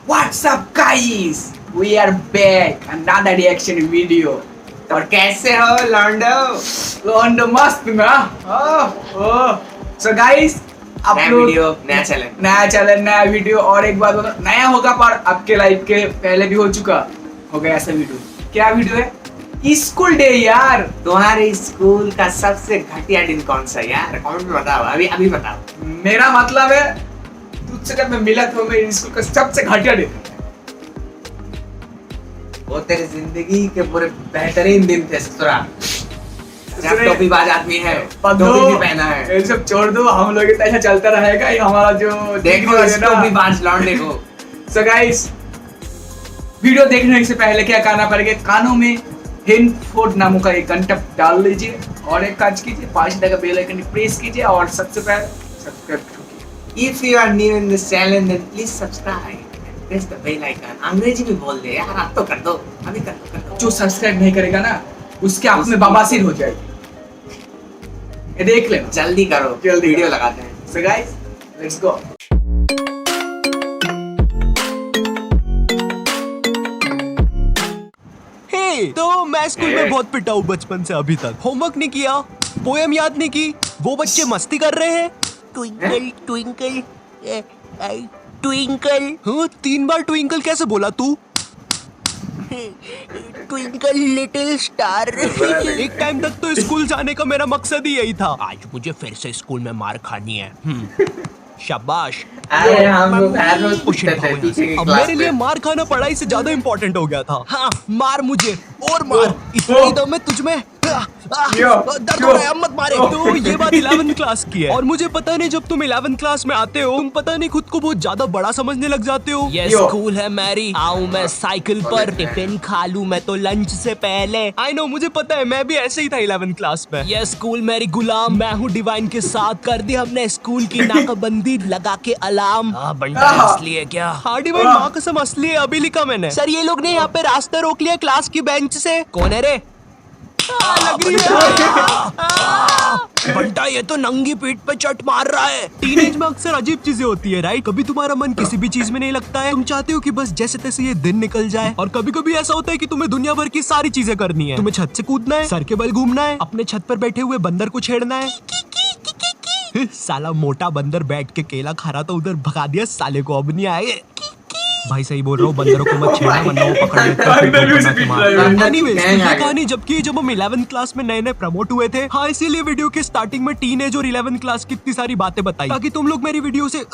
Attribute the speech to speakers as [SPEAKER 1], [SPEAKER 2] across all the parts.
[SPEAKER 1] What's up guys? We are back another reaction video. और कैसे हो लॉन्डो? लॉन्डो मस्त ना? So guys,
[SPEAKER 2] नया चैनल
[SPEAKER 1] नया वीडियो और एक बात बता, नया होगा पर आपके लाइफ के पहले भी हो चुका होगा ऐसा वीडियो। क्या वीडियो है? स्कूल डे यार।
[SPEAKER 2] तुम्हारे स्कूल का सबसे घटिया दिन कौन सा यार? कमेंट में बताओ, अभी बताओ।
[SPEAKER 1] मेरा मतलब है तुझसे जब मैं मिला तो मेरे स्कूल का सबसे घटिया दिन
[SPEAKER 2] वो तेरी जिंदगी के पूरे बेहतरीन दिन थे ससुरा। जब टोपी बाज आदमी है, टोपी भी पहना है।
[SPEAKER 1] ये सब छोड़ दो, हम लोग इतना ऐसा चलता रहेगा। ये हमारा जो
[SPEAKER 2] देखो टोपी बाज लौंडे को।
[SPEAKER 1] So guys, वीडियो देखने से पहले क्या करना पड़ेगा? कानों में हेडफोन नामों का एक घंटा डाल लीजिए और एक काज कीजिए, 5 का बेल आइकन प्रेस कीजिए और सबसे पहले सब्सक्राइब कीजिए।
[SPEAKER 2] If you are new in this channel then please subscribe and press the bell icon। अंग्रेजी में बोल दे यार, आप तो कर दो, अभी कर दो।
[SPEAKER 1] जो सब्सक्राइब नहीं करेगा ना उसके आप में बवासीर हो जाएगी। ये देख लेना,
[SPEAKER 2] जल्दी करो,
[SPEAKER 1] जल्दी
[SPEAKER 2] वीडियो लगाते हैं।
[SPEAKER 1] So guys, let's go।
[SPEAKER 3] तो मैं स्कूल में बहुत पिटा हूँ बचपन से अभी तक। होमवर्क नहीं किया, पोएम याद नहीं की, वो बच्चे मस्ती कर रहे हैं।
[SPEAKER 4] Twinkle twinkle twinkle.
[SPEAKER 3] हाँ, 3 बार ट्विंकल कैसे बोला तू?
[SPEAKER 4] Twinkle little star.
[SPEAKER 3] एक टाइम तक तो स्कूल जाने का मेरा मकसद ही यही था।
[SPEAKER 4] आज मुझे फिर से स्कूल में मार खानी है।
[SPEAKER 3] शाबाश।
[SPEAKER 2] अरे हम लोग हर रोज
[SPEAKER 3] ओ शिट,
[SPEAKER 2] पूछते थे पीछे की
[SPEAKER 3] अब
[SPEAKER 2] क्लास
[SPEAKER 3] मेरे लिए
[SPEAKER 2] में।
[SPEAKER 3] मार खाना पढ़ाई से ज्यादा इम्पोर्टेंट हो गया था। हाँ, मार मुझे और मार, इतना ही दम है तुझमें। दर्द हो रहा है, अब मत मारे। तो ये बात 11th क्लास की है और मुझे पता नहीं, जब तुम 11th क्लास में आते हो तुम पता नहीं खुद को बहुत ज्यादा बड़ा समझने लग जाते हो।
[SPEAKER 4] ये स्कूल है मेरी, आऊं मैं साइकिल पर, टिफिन खा लूं मैं तो लंच से पहले।
[SPEAKER 3] आई नो, मुझे पता है, मैं भी ऐसे ही था 11th क्लास में।
[SPEAKER 4] ये स्कूल मेरी गुलाम, मैं हूँ डिवाइन के साथ। कर दी हमने स्कूल की नाकाबंदी लगा के अलार्म। बंटा असली है क्या?
[SPEAKER 3] हार्डी भाई, माँ कसम असली है, अभी लिखा मैंने।
[SPEAKER 4] सर ये लोग ने यहाँ पे रास्ता रोक लिया क्लास की बेंच से। कौन है रे?
[SPEAKER 3] लग रही है।
[SPEAKER 4] बंटा ये तो नंगी पीठ पे चट मार रहा है।
[SPEAKER 3] टीनेज में अक्सर अजीब चीजें होती है, राइट? कभी तुम्हारा मन किसी भी चीज में नहीं लगता है, तुम चाहते हो कि बस जैसे तैसे ये दिन निकल जाए। और कभी कभी ऐसा होता है कि तुम्हें दुनिया भर की सारी चीजें करनी है। तुम्हें छत से कूदना है, सर के बल घूमना है, अपने छत पर बैठे हुए बंदर को छेड़ना है। साला मोटा बंदर बैठ के केला खा रहा था, उधर भगा दिया साले को, अब नहीं आए। भाई सही बोल रहा हूँ, बंदरों को मत छेड़ना वरना वो पकड़ लेते हैं। Anyways, ये कहानी जबकि जब हम 11th क्लास में नए प्रमोट हुए थे। हाँ, इसीलिए वीडियो के स्टार्टिंग में टीनेज और 11th क्लास की इतनी सारी बातें बताई ताकि तुम लोग मेरी वीडियो से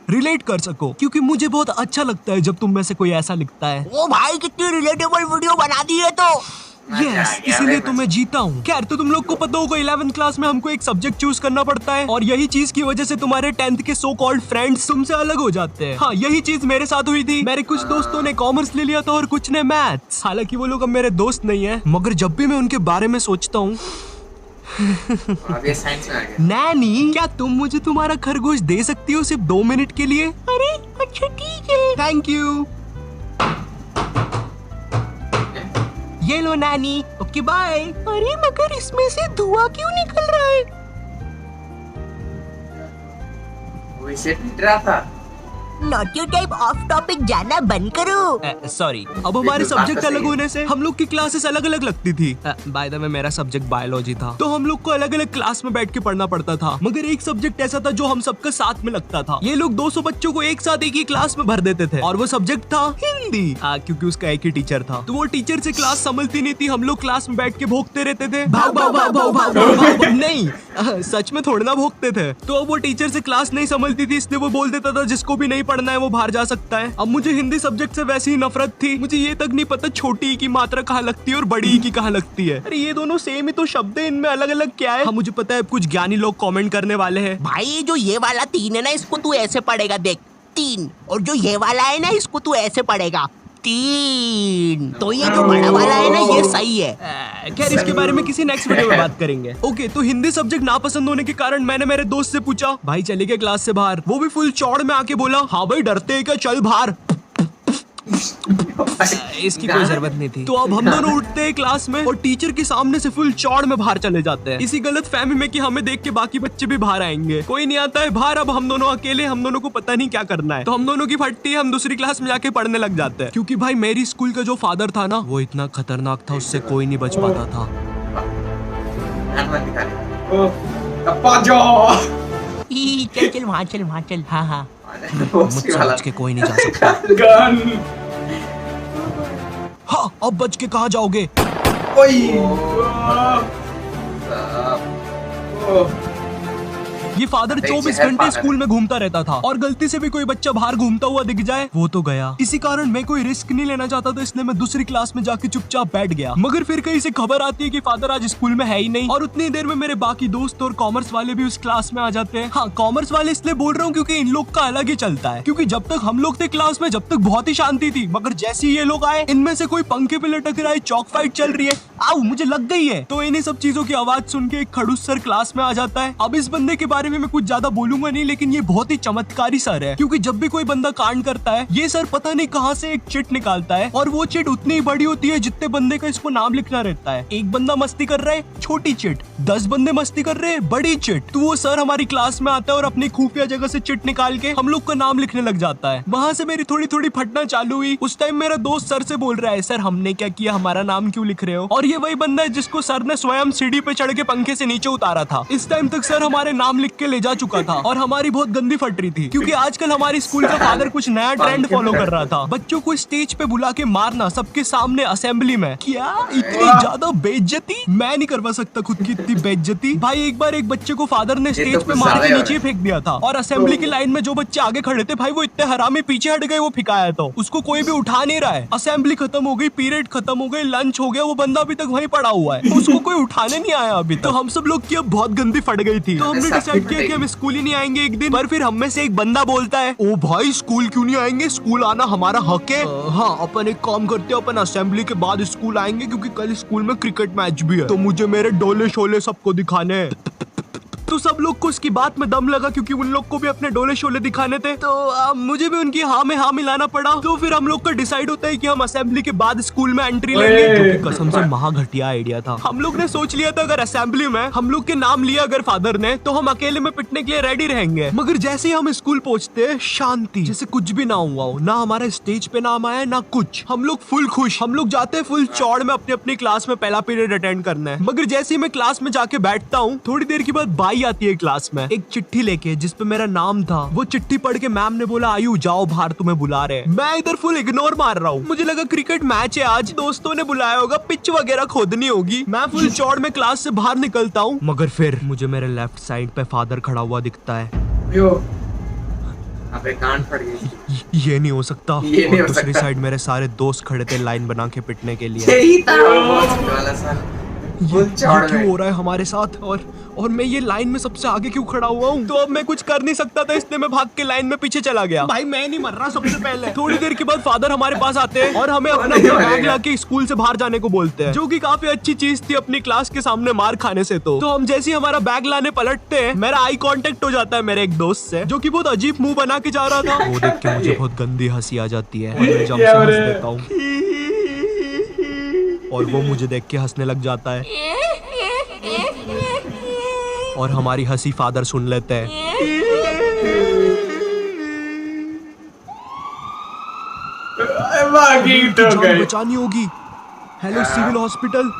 [SPEAKER 3] रिलेट कर सको, क्योंकि मुझे बहुत अच्छा लगता है जब तुम में से कोई ऐसा लिखता है।
[SPEAKER 4] ओ भाई कितनी रिलेटेबल वीडियो बना दी है तो।
[SPEAKER 3] यस, इसीलिए तो मैं जीता हूँ। खैर, तो तुम लोग को पता होगा 11th क्लास में हमको एक सब्जेक्ट चूज करना पड़ता है और यही चीज की वजह से तुम्हारे 10th के सो कॉल्ड फ्रेंड्स तुमसे अलग हो जाते हैं। हाँ, यही चीज मेरे साथ हुई थी। मेरे कुछ दोस्तों ने कॉमर्स ले लिया था और कुछ ने मैथ्स। हालांकि वो लोग अब मेरे दोस्त नहीं है, मगर जब भी मैं उनके बारे में सोचता हूँ
[SPEAKER 2] अब ये साइंस में आ गया।
[SPEAKER 3] नैनी, क्या तुम मुझे तुम्हारा खरगोश दे सकती हो सिर्फ 2 मिनट के लिए?
[SPEAKER 4] अरे अच्छा ठीक है।
[SPEAKER 3] Thank you. ये लो नानी, ओके बाय।
[SPEAKER 4] अरे मगर इसमें से धुआं क्यों निकल रहा है?
[SPEAKER 2] वो इसे पीट रहा था।
[SPEAKER 4] नॉटी टाइप ऑफ टॉपिक जाना बंद करो।
[SPEAKER 3] सॉरी। अब हमारे सब्जेक्ट अलग होने से हम लोग की क्लासेस अलग अलग लगती थी। बाय द वे, मेरा सब्जेक्ट बायोलॉजी था, तो हम लोग को अलग अलग क्लास में बैठ के पढ़ना पड़ता था। मगर एक सब्जेक्ट ऐसा था जो हम सबका साथ में लगता था। ये लोग 200 बच्चों को एक साथ एक ही क्लास में भर देते थे और वो सब्जेक्ट था हिंदी। क्योंकि उसका एक ही टीचर था, तो वो टीचर से क्लास संभलती नहीं थी। हम लोग क्लास में बैठ के भोंकते रहते थे, भाग भाग भाग भाग भाग भाग भाग। नहीं, सच में थोड़ा ना भोंकते थे। तो अब वो टीचर से क्लास नहीं संभलती थी, इसलिए वो बोल देता था जिसको भी नहीं पढ़ना है वो बाहर जा सकता है। अब मुझे हिंदी सब्जेक्ट से वैसे ही नफरत थी। मुझे ये तक नहीं पता छोटी ई की मात्रा कहाँ लगती है और बड़ी ई की कहाँ लगती है। अरे ये दोनों सेम ही तो शब्द है, इनमें अलग अलग क्या है? हाँ, मुझे पता है कुछ ज्ञानी लोग कमेंट करने वाले हैं।
[SPEAKER 4] भाई जो ये वाला 3 है ना, इसको तू ऐसे पढ़ेगा, देख 3। और जो ये वाला है ना, इसको तू ऐसे पढ़ेगा 3। तो ये जो बड़ा वाला है ना, ये सही है।
[SPEAKER 3] खैर, इसके बारे में किसी नेक्स्ट वीडियो में बात करेंगे। ओके, तो हिंदी सब्जेक्ट नापसंद होने के कारण मैंने मेरे दोस्त से पूछा, भाई चले गए क्लास से बाहर? वो भी फुल चौड़ में आके बोला, हाँ भाई डरते हैं क्या, चल बाहर। इसकी कोई जरूरत नहीं थी। तो अब हम दोनों उठते हैं क्लास में और टीचर के सामने से फुल चौड़ में बाहर चले जाते हैं, इसी गलत फहमी में कि हमें देख के बाकी बच्चे भी बाहर आएंगे। कोई नहीं आता है बाहर, अब हम दोनों अकेले, हम दोनों को पता नहीं क्या करना है। तो हम दोनों की फटती है, हम दूसरी क्लास में जाके पढ़ने लग जाते हैं, क्योंकि भाई मेरी स्कूल का जो फादर था ना, वो इतना खतरनाक था, उससे कोई नहीं बच पाता था।
[SPEAKER 4] चल चल वहाँ चल, वहाँ चल। हाँ हाँ
[SPEAKER 3] मुझसे बच के कोई नहीं जा सकता।
[SPEAKER 1] गन।
[SPEAKER 3] हाँ, अब बच के कहाँ जाओगे? ये फादर 24 घंटे स्कूल में घूमता रहता था और गलती से भी कोई बच्चा बाहर घूमता हुआ दिख जाए वो तो गया। इसी कारण मैं कोई रिस्क नहीं लेना चाहता था, इसलिए मैं दूसरी क्लास में जाके चुपचाप बैठ गया। मगर फिर कहीं से खबर आती है कि फादर आज स्कूल में है ही नहीं, और उतनी देर में मेरे बाकी दोस्त और कॉमर्स वाले भी उस क्लास में आ जाते हैं। हाँ, कॉमर्स वाले इसलिए बोल रहा हूँ क्योंकि इन लोग का अलग ही चलता है, क्योंकि जब तक हम लोग थे क्लास में, जब तक बहुत ही शांति थी, मगर जैसे ही ये लोग आए, इनमें से कोई पंखे पे लटक रहा है, चौक फाइट चल रही है, आओ मुझे लग गई है। तो इन्हीं सब चीजों की आवाज सुन के एक खड़ूस सर क्लास में आ जाता है। अब इस बंदे के बारे में मैं कुछ ज्यादा बोलूंगा नहीं, लेकिन ये बहुत ही चमत्कारी सर है, क्योंकि जब भी कोई बंदा कांड करता है, ये सर पता नहीं कहां से एक चिट निकालता है, और वो चिट उतनी बड़ी होती है जितने बंदे का इसको नाम लिखना रहता है। एक बंदा मस्ती कर रहा है, छोटी चिट, 10 बंदे मस्ती कर रहे हैं, बड़ी चिट। तो वो सर हमारी क्लास में आता है और अपनी खुफिया जगह से चिट निकाल के हम लोग का नाम लिखने लग जाता है। वहां से मेरी थोड़ी थोड़ी फटना चालू हुई। उस टाइम मेरा दोस्त सर से बोल रहा है, सर हमने क्या किया, हमारा नाम क्यों लिख रहे हो? और ये वही बंदा है जिसको सर ने स्वयं सीढ़ी पे चढ़ के पंखे से नीचे उतारा था। इस टाइम तक सर हमारे नाम लिख के ले जा चुका था और हमारी बहुत गंदी फट रही थी, क्योंकि आजकल हमारी स्कूल का फादर कुछ नया ट्रेंड फॉलो कर रहा था, बच्चों को स्टेज पे बुला के मारना सबके सामने असेंबली में। क्या इतनी ज्यादा बेइज्जती? मैं नहीं करवा सकता खुद की इतनी बेइज्जती। भाई एक बार एक बच्चे को फादर ने स्टेज पे मार के नीचे फेंक दिया था, और असेंबली की लाइन में जो बच्चे आगे खड़े थे भाई वो इतने हरामी पीछे हट गए, वो फिकाया तो उसको कोई भी उठा नहीं रहा है। असेंबली खत्म हो गई, पीरियड खत्म हो गई, लंच हो गया, वो बंदा अभी तक वहीं पड़ा हुआ है, उसको कोई उठाने नहीं आया अभी तक। तो हम सब लोग की अब बहुत गंदी फट गई थी, तो हमने डिसाइड किया कि हम स्कूल ही नहीं आएंगे एक दिन। पर फिर हम में से एक बंदा बोलता है, ओ भाई स्कूल क्यों नहीं आएंगे, स्कूल आना हमारा हक है। हाँ, अपन एक काम करते हैं, अपन असेंबली के बाद स्कूल आएंगे, क्योंकि कल स्कूल में क्रिकेट मैच भी है, तो मुझे मेरे डोले शोले सबको दिखाने हैं। तो सब लोग को उसकी बात में दम लगा, क्योंकि उन लोग को भी अपने डोले शोले दिखाने थे, तो मुझे भी उनकी हाँ में हाँ मिलाना पड़ा। तो फिर हम लोग का डिसाइड होता है कि हम असेंबली के बाद स्कूल में एंट्री लेंगे, जो कि कसम से महा घटिया आइडिया था। हम लोग ने सोच लिया था अगर असेंबली में हम लोग के नाम लिया अगर फादर ने, तो हम अकेले में पिटने के लिए रेडी रहेंगे। मगर जैसे ही हम स्कूल पहुंचते हैं, शांति, जैसे कुछ भी ना हुआ हो, ना हमारा स्टेज पे नाम आया ना कुछ। हम लोग फुल खुश, हम लोग जाते हैं फुल चौड़ में अपनी अपनी क्लास में पहला पीरियड अटेंड करना है। मगर जैसे ही मैं क्लास में जाके बैठता हूँ, थोड़ी देर के बाद बाई आती है क्लास में एक चिट्ठी लेके जिसपे मेरा नाम था। वो चिट्ठी पढ़ के मैम ने बोला, आयु जाओ बाहर, तुम्हें बुला रहे हैं। मैं इधर फुल इग्नोर मार रहा हूँ, मुझे लगा क्रिकेट मैच है आज, दोस्तों ने बुलाया होगा, पिच वगैरह खोदनी होगी। मैं फुल चौड़ में क्लास से बाहर निकलता हूँ, मगर फिर मुझे मेरे लेफ्ट साइड पे फादर खड़ा हुआ दिखता है। ये नहीं हो सकता। दूसरी साइड मेरे सारे दोस्त खड़े थे लाइन बना के पिटने के लिए। ये क्यों हो रहा है हमारे साथ, और मैं ये लाइन में सबसे आगे क्यों खड़ा हुआ हूँ? तो अब मैं कुछ कर नहीं सकता था, इसलिए मैं भाग के लाइन में पीछे चला गया। भाई मैं नहीं मर रहा सबसे पहले। थोड़ी देर के बाद फादर हमारे पास आते हैं और हमें अपना बैग लाके स्कूल से बाहर जाने को बोलते हैं, जो कि काफी अच्छी चीज थी अपनी क्लास के सामने मार खाने से। तो हम जैसे ही हमारा बैग लाने पलटते हैं, मेरा आई कांटेक्ट हो जाता है मेरे एक दोस्त से, जो कि बहुत अजीब मुंह बना के जा रहा था। वो देख के मुझे बहुत गंदी हंसी आ जाती है, मैं जम से हंस देता हूँ और वो मुझे देख के हंसने लग जाता है, और हमारी हंसी फादर सुन लेते हैं। जान बचानी होगी। हेलो सिविल हॉस्पिटल,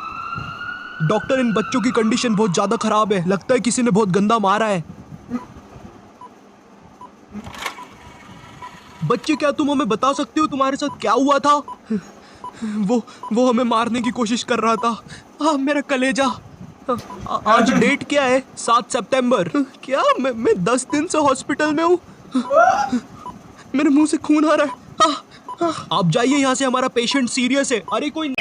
[SPEAKER 3] डॉक्टर इन बच्चों की कंडीशन बहुत ज्यादा खराब है, लगता है किसी ने बहुत गंदा मारा है। बच्चे क्या तुम हमें बता सकते हो तुम्हारे साथ क्या हुआ था? वो हमें मारने की कोशिश कर रहा था। मेरा कलेजा। आज डेट क्या है? 7 सितंबर। क्या मैं 10 दिन से हॉस्पिटल में हूँ। मेरे मुंह से खून आ रहा है। आप जाइए यहाँ से, हमारा पेशेंट सीरियस है। अरे कोई